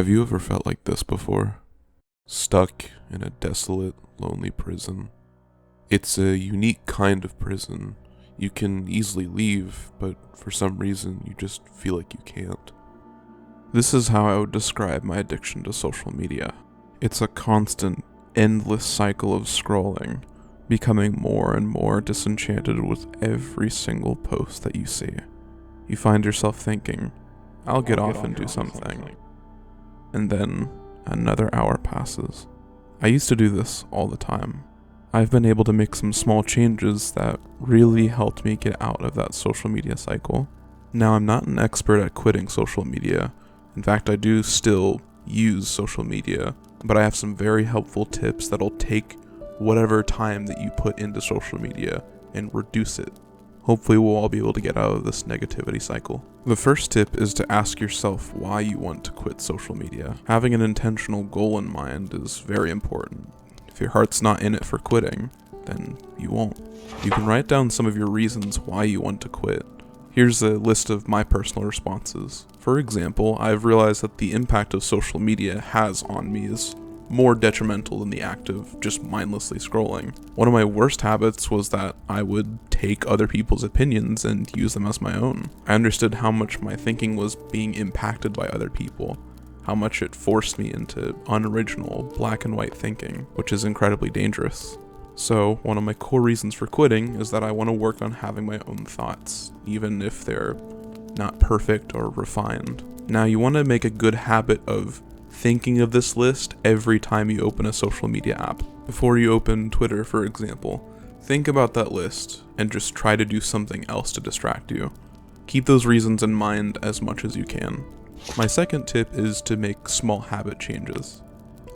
Have you ever felt like this before? Stuck in a desolate, lonely prison. It's a unique kind of prison. You can easily leave, but for some reason you just feel like you can't. This is how I would describe my addiction to social media. It's a constant, endless cycle of scrolling, becoming more and more disenchanted with every single post that you see. You find yourself thinking, I'll get off and do something. And then another hour passes. I used to do this all the time. I've been able to make some small changes that really helped me get out of that social media cycle. Now, I'm not an expert at quitting social media. In fact, I do still use social media, but I have some very helpful tips that'll take whatever time that you put into social media and reduce it. Hopefully we'll all be able to get out of this negativity cycle. The first tip is to ask yourself why you want to quit social media. Having an intentional goal in mind is very important. If your heart's not in it for quitting, then you won't. You can write down some of your reasons why you want to quit. Here's a list of my personal responses. For example, I've realized that the impact of social media has on me is more detrimental than the act of just mindlessly scrolling. One of my worst habits was that I would take other people's opinions and use them as my own. I understood how much my thinking was being impacted by other people, how much it forced me into unoriginal, black and white thinking, which is incredibly dangerous. So, one of my core reasons for quitting is that I want to work on having my own thoughts, even if they're not perfect or refined. Now, you want to make a good habit of thinking of this list every time you open a social media app. Before you open Twitter, for example, think about that list and just try to do something else to distract you. Keep those reasons in mind as much as you can. My second tip is to make small habit changes.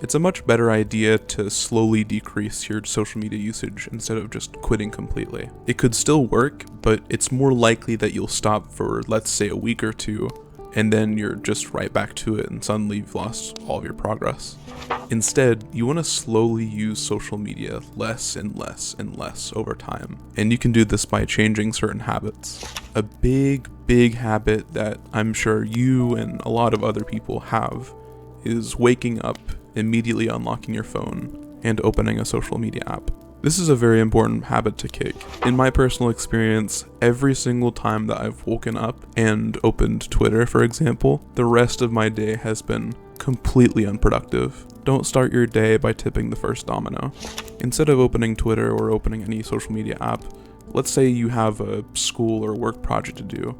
It's a much better idea to slowly decrease your social media usage instead of just quitting completely. It could still work, but it's more likely that you'll stop for, let's say, a week or two, and then you're just right back to it and suddenly you've lost all of your progress. Instead, you want to slowly use social media less and less and less over time. And you can do this by changing certain habits. A big habit that I'm sure you and a lot of other people have is waking up, immediately unlocking your phone, and opening a social media app. This is a very important habit to kick. In my personal experience, every single time that I've woken up and opened Twitter, for example, the rest of my day has been completely unproductive. Don't start your day by tipping the first domino. Instead of opening Twitter or opening any social media app, let's say you have a school or work project to do.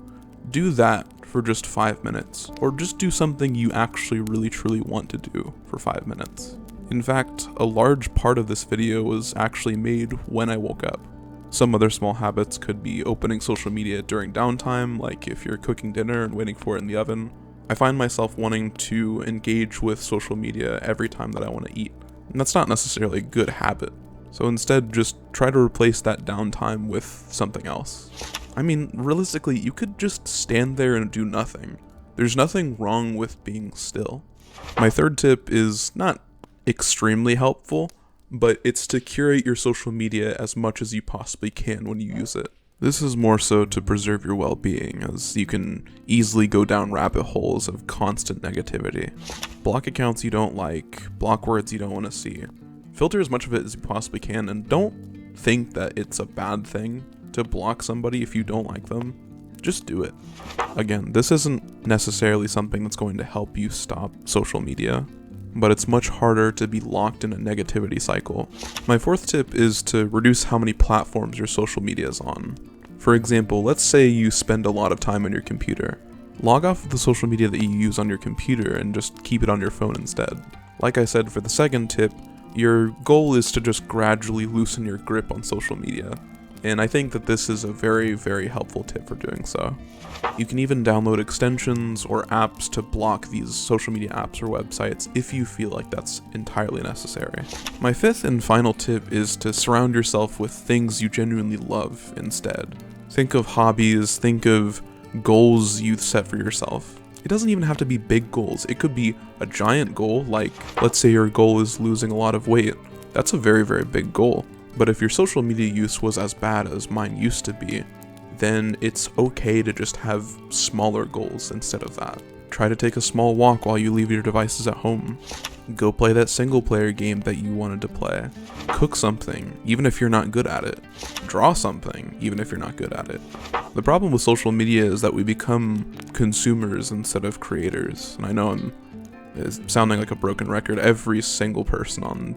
Do that for just 5 minutes, or just do something you actually really truly want to do for 5 minutes. In fact, a large part of this video was actually made when I woke up. Some other small habits could be opening social media during downtime, like if you're cooking dinner and waiting for it in the oven. I find myself wanting to engage with social media every time that I want to eat, and that's not necessarily a good habit. So instead, just try to replace that downtime with something else. I mean, realistically, you could just stand there and do nothing. There's nothing wrong with being still. My third tip is not extremely helpful, but it's to curate your social media as much as you possibly can when you use it. This is more so to preserve your well-being, as you can easily go down rabbit holes of constant negativity. Block accounts you don't like, block words you don't want to see. Filter as much of it as you possibly can, and don't think that it's a bad thing to block somebody if you don't like them. Just do it. Again, this isn't necessarily something that's going to help you stop social media, but it's much harder to be locked in a negativity cycle. My fourth tip is to reduce how many platforms your social media is on. For example, let's say you spend a lot of time on your computer. Log off of the social media that you use on your computer and just keep it on your phone instead. Like I said for the second tip, your goal is to just gradually loosen your grip on social media. And I think that this is a very, very helpful tip for doing so. You can even download extensions or apps to block these social media apps or websites if you feel like that's entirely necessary. My fifth and final tip is to surround yourself with things you genuinely love instead. Think of hobbies, think of goals you set for yourself. It doesn't even have to be big goals. It could be a giant goal, like let's say your goal is losing a lot of weight. That's a very, very big goal. But if your social media use was as bad as mine used to be, then it's okay to just have smaller goals instead of that. Try to take a small walk while you leave your devices at home. Go play that single player game that you wanted to play. Cook something, even if you're not good at it. Draw something, even if you're not good at it. The problem with social media is that we become consumers instead of creators. And I know I'm sounding like a broken record. Every single person on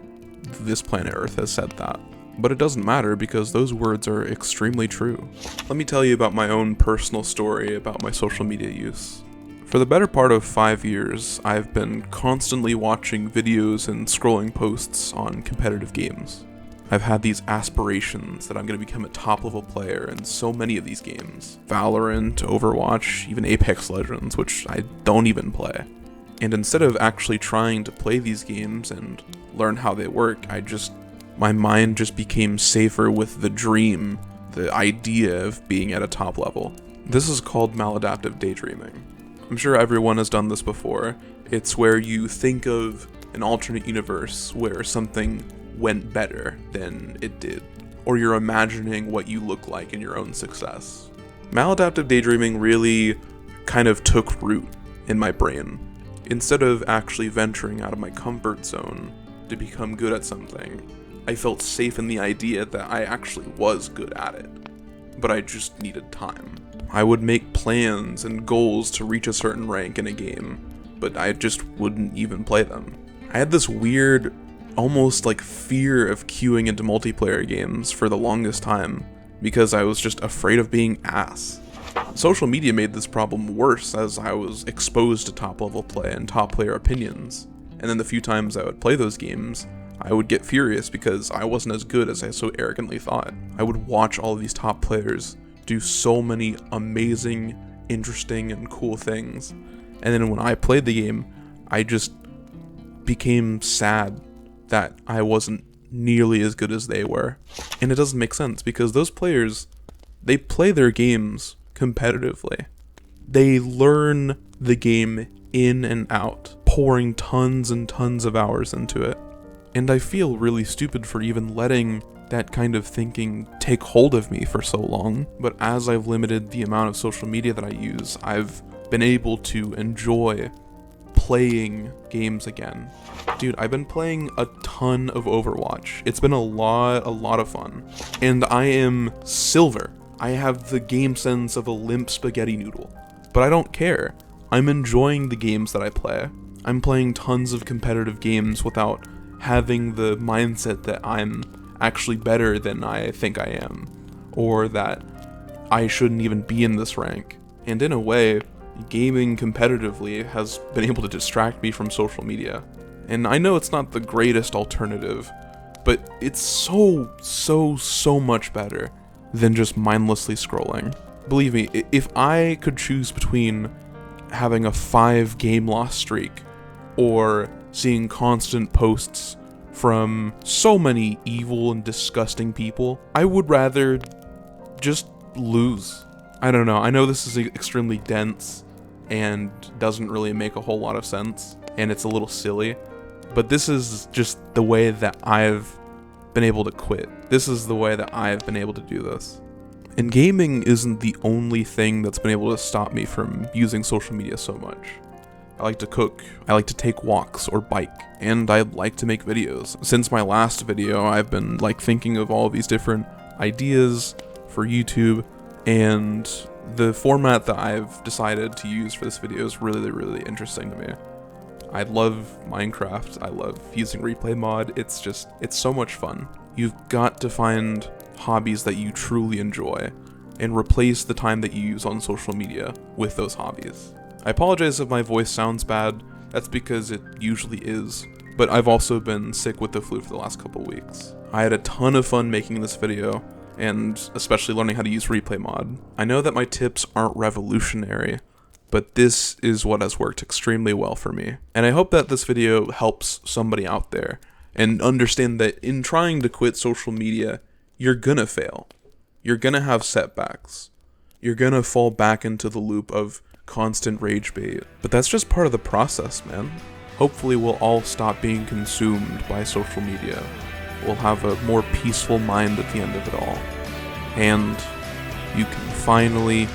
this planet Earth has said that. But it doesn't matter because those words are extremely true. Let me tell you about my own personal story about my social media use. For the better part of 5 years, I've been constantly watching videos and scrolling posts on competitive games. I've had these aspirations that I'm going to become a top-level player in so many of these games. Valorant, Overwatch, even Apex Legends, which I don't even play. And instead of actually trying to play these games and learn how they work, my mind just became safer with the dream, the idea of being at a top level. This is called maladaptive daydreaming. I'm sure everyone has done this before. It's where you think of an alternate universe where something went better than it did, or you're imagining what you look like in your own success. Maladaptive daydreaming really kind of took root in my brain. Instead of actually venturing out of my comfort zone to become good at something, I felt safe in the idea that I actually was good at it, but I just needed time. I would make plans and goals to reach a certain rank in a game, but I just wouldn't even play them. I had this weird, almost like fear of queuing into multiplayer games for the longest time, because I was just afraid of being ass. Social media made this problem worse as I was exposed to top-level play and top player opinions, and then the few times I would play those games, I would get furious because I wasn't as good as I so arrogantly thought. I would watch all of these top players do so many amazing, interesting, and cool things. And then when I played the game, I just became sad that I wasn't nearly as good as they were. And it doesn't make sense because those players, they play their games competitively. They learn the game in and out, pouring tons and tons of hours into it. And I feel really stupid for even letting that kind of thinking take hold of me for so long. But as I've limited the amount of social media that I use, I've been able to enjoy playing games again. Dude, I've been playing a ton of Overwatch. It's been a lot of fun. And I am silver. I have the game sense of a limp spaghetti noodle. But I don't care. I'm enjoying the games that I play. I'm playing tons of competitive games without having the mindset that I'm actually better than I think I am, or that I shouldn't even be in this rank. And in a way, gaming competitively has been able to distract me from social media. And I know it's not the greatest alternative, but it's so much better than just mindlessly scrolling. Believe me, if I could choose between having a 5-game loss streak or seeing constant posts from so many evil and disgusting people, I would rather just lose. I don't know, I know this is extremely dense and doesn't really make a whole lot of sense, and it's a little silly, but this is just the way that I've been able to quit. This is the way that I've been able to do this. And gaming isn't the only thing that's been able to stop me from using social media so much. I like to cook, I like to take walks or bike, and I like to make videos. Since my last video, I've been thinking of all these different ideas for YouTube, and the format that I've decided to use for this video is really interesting to me. I love Minecraft, I love using replay mod, it's so much fun. You've got to find hobbies that you truly enjoy, and replace the time that you use on social media with those hobbies. I apologize if my voice sounds bad, that's because it usually is, but I've also been sick with the flu for the last couple weeks. I had a ton of fun making this video, and especially learning how to use replay mod. I know that my tips aren't revolutionary, but this is what has worked extremely well for me. And I hope that this video helps somebody out there, and understand that in trying to quit social media, you're gonna fail. You're gonna have setbacks. You're gonna fall back into the loop of constant rage bait. But that's just part of the process, man. Hopefully we'll all stop being consumed by social media. We'll have a more peaceful mind at the end of it all. And you can finally